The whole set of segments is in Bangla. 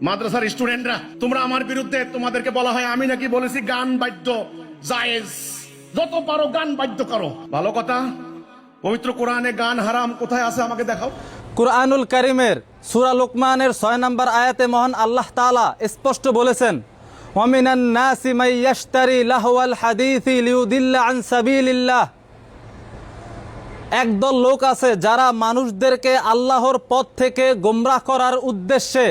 মাদ্রাসার স্টুডেন্টরা, তোমরা আমার বিরুদ্ধে, তোমাদেরকে বলা হয় আমি নাকি বলেছি গান বাদ্য জায়েজ, যত পারো গান বাদ্য করো। ভালো কথা, পবিত্র কোরআনে গান হারাম কোথায় আছে আমাকে দেখাও। কুরআনুল কারীমের সূরা লোকমানের 6 নম্বর আয়াতে মহান আল্লাহ তাআলা স্পষ্ট বলেছেন, ওয়ামিনান নাসি মান ইয়াশতারি লাহওয়াল হাদিসি লিউদিল্লা আন সাবিলিল্লাহ। একদল লোক আছে যারা মানুষদেরকে আল্লাহর পথ থেকে গোমরাহ করার উদ্দেশ্যে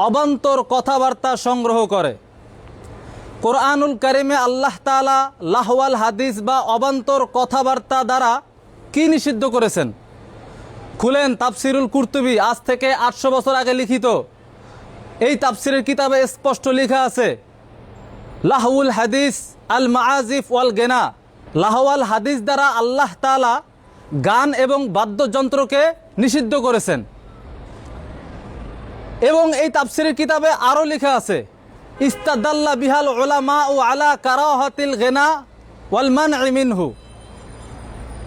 অবান্তর কথাবার্তা সংগ্রহ করে। কোরআনুল কারীমে আল্লাহ তাআলা লাহওয়াল হাদিস বা অবান্তর কথাবার্তা দ্বারা কি নিষিদ্ধ করেছেন? খুলেন তাফসিরুল কুরতুবী, আজ থেকে 800 বছর আগে লিখিত এই তাফসিরের কিতাবে স্পষ্ট লেখা আছে, লাহউল হাদিস আল মাআজিফ ওয়াল গেনা। লাহওয়াল হাদিস দ্বারা আল্লাহ তাআলা গান এবং বাদ্যযন্ত্রকে নিষিদ্ধ করেছেন। এবং এই তাফসিরের কিতাবে আরও লেখা আছে, ইস্তাদাল্লা বিহাল উলামা ও আলা কারাহাতিল গেনা ওয়াল মানঈ মিনহু।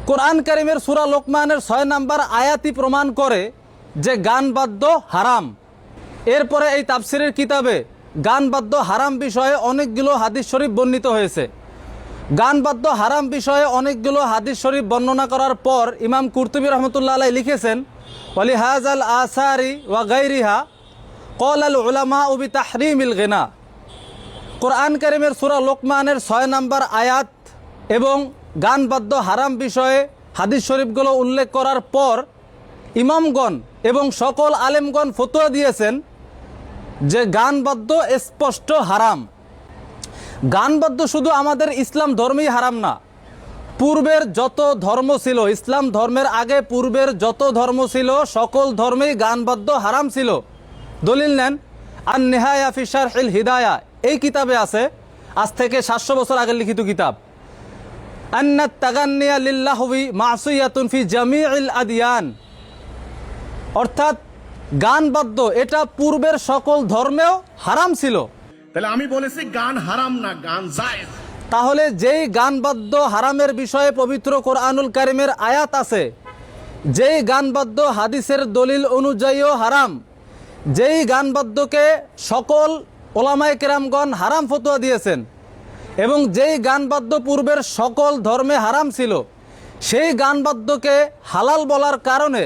কোরআন কারীমের সূরা লোকমানের 6 নম্বর আয়াতই প্রমাণ করে যে গান বাদ্য হারাম। এরপরে এই তাফসিরের কিতাবে গান বাদ্য হারাম বিষয়ে অনেকগুলো হাদিস শরীফ বর্ণিত হয়েছে। গান বাদ্য হারাম বিষয়ে অনেকগুলো হাদিস শরীফ বর্ণনা করার পর ইমাম কুরতুবী রহমতুল্লাহ আলাইহি লিখেছেন, ওয়ালি হাযাল আসারি ওয়া গায়রিহা ক্বালাল উলামা বিতাহরিমিল গিনা। কোরআন কারীমের সূরা লোকমানের 6 নম্বর আয়াত এবং গান বাদ্য হারাম বিষয়ে হাদিস শরীফগুলো উল্লেখ করার পর ইমামগণ এবং সকল আলেমগণ ফতোয়া দিয়েছেন যে গান বাদ্য স্পষ্ট হারাম। গান বাদ্য শুধু আমাদের ইসলাম ধর্মেই হারাম না, পূর্বের যত ধর্ম ছিল, ইসলাম ধর্মের আগে পূর্বের যত ধর্ম ছিল সকল ধর্মেই গান বাদ্য হারাম ছিল। দলিল নেন, আন নিহায়া ফি শারহিল হিদায়া, এই কিতাবে আছে, আজ থেকে 700 বছর আগে লিখিত কিতাব, আন্নাত তাগান্নিয়া লিল্লাহবি মাসিয়াতুন ফি জামিইল আদিয়ান। অর্থাৎ গান বাদ্য এটা পূর্বের সকল ধর্মেও হারাম ছিল। তাহলে আমি বলেছি গান হারাম না, গান জায়েজ। তাহলে যেই গান বাদ্য হারামের বিষয়ে পবিত্র কোরআনুল কারীমের আয়াত আছে, যেই গান বাদ্য হাদিসের দলিল অনুযায়ীও হারাম, যেই গান বাদ্যকে সকল ওলামায়ে কেরামগণ হারাম ফতোয়া দিয়েছেন এবং যেই গান বাদ্য পূর্বের সকল ধর্মে হারাম ছিল, সেই গান বাদ্যকে হালাল বলার কারণে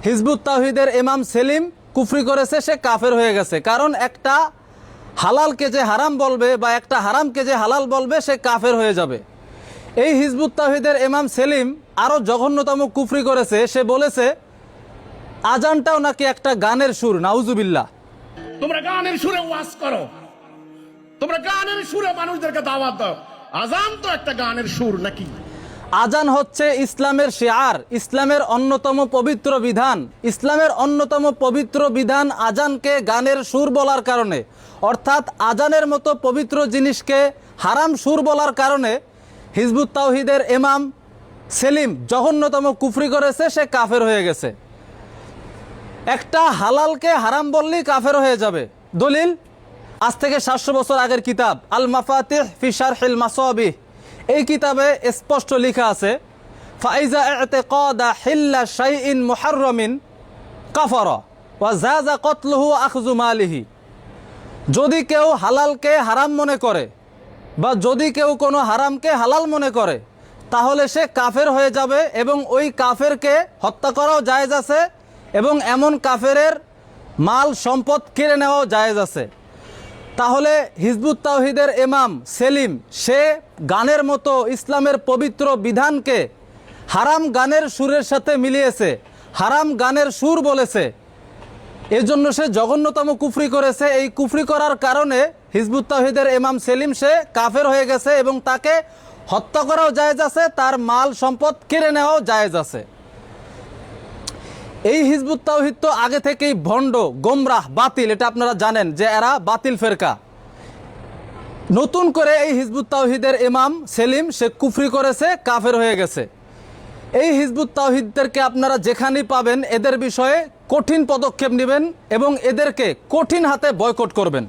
হিজবুত তাওহীদের ইমাম সেলিম কুফরি করেছে, সে কাফের হয়ে গেছে। কারণ একটা হালালকে যে হারাম বলবে বা একটা হারামকে যে হালাল বলবে সে কাফের হয়ে যাবে। এই হিজবুত তাওহীদের ইমাম সেলিম আরও জঘন্যতম কুফরি করেছে, সে বলেছে আজানটাও নাকি একটা গানের সুর। নাউজুবিল্লাহ। তোমরা গানের সুরে ওয়াজ করো, তোমরা গানের সুরে মানুষদেরকে দাওয়াত দাও, আজান তো একটা গানের সুর নাকি? আজান হচ্ছে ইসলামের শিআর, ইসলামের অন্যতম পবিত্র বিধান। ইসলামের অন্যতম পবিত্র বিধান আজানকে গানের সুর বলার কারণে, অর্থাৎ আজানের মতো পবিত্র জিনিসকে হারাম সুর বলার কারণে হিজবুত তাওহীদের ইমাম সেলিম জঘন্যতম কুফরি করেছে, সে কাফের হয়ে গেছে। একটা হালালকে হারাম বললেই কাফের হয়ে যাবে। দলিল, আজ থেকে 700 বছর আগের কিতাব আল মাফাতিহ ফি শারহিল মাসাবিহ, এই কিতাবে স্পষ্ট লেখা আছে, ফাইজা ইতিকাদা হিল্লা শাইইন মুহাররামিন কাফারা ওয়া জাযা কতলুহু আখযু মালিহি। যদি কেউ হালালকে হারাম মনে করে বা যদি কেউ কোনো হারামকে হালাল মনে করে তাহলে সে কাফের হয়ে যাবে এবং ওই কাফেরকে হত্যা করাও জায়েজ আছে এবং এমন কাফেরের মাল সম্পদ কেড়ে নেওয়াও জায়েজ আছে। তাহলে হিজবুত তাওহীদের ইমাম সেলিম সে গানের মতো ইসলামের পবিত্র বিধানকে হারাম গানের সুরের সাথে মিলিয়েছে, হারাম গানের সুর বলেছে, এজন্য সে জঘন্যতম কুফরি করেছে। এই কুফরি করার কারণে হিজবুত তাওহীদের ইমাম সেলিম সে কাফের হয়ে গেছে এবং তাকে হত্যা করাও জায়েজ আছে, তার মাল সম্পদ কেড়ে নেওয়াও জায়েজ আছে। এই হিজবুত তাওহীদ তো আগে থেকেই ভণ্ড, গোমরাহ, বাতিল, এটা আপনারা জানেন যে এরা বাতিল ফেরকা। নতুন করে এই হিজবুত তাওহীদের ইমাম সেলিম সে কুফরি করেছে, কাফের হয়ে গেছে। এই হিজবুত তাওহীদদেরকে আপনারা যেখানেই পাবেন এদের বিষয়ে কঠিন পদক্ষেপ নেবেন এবং এদেরকে কঠিন হাতে বয়কট করবেন।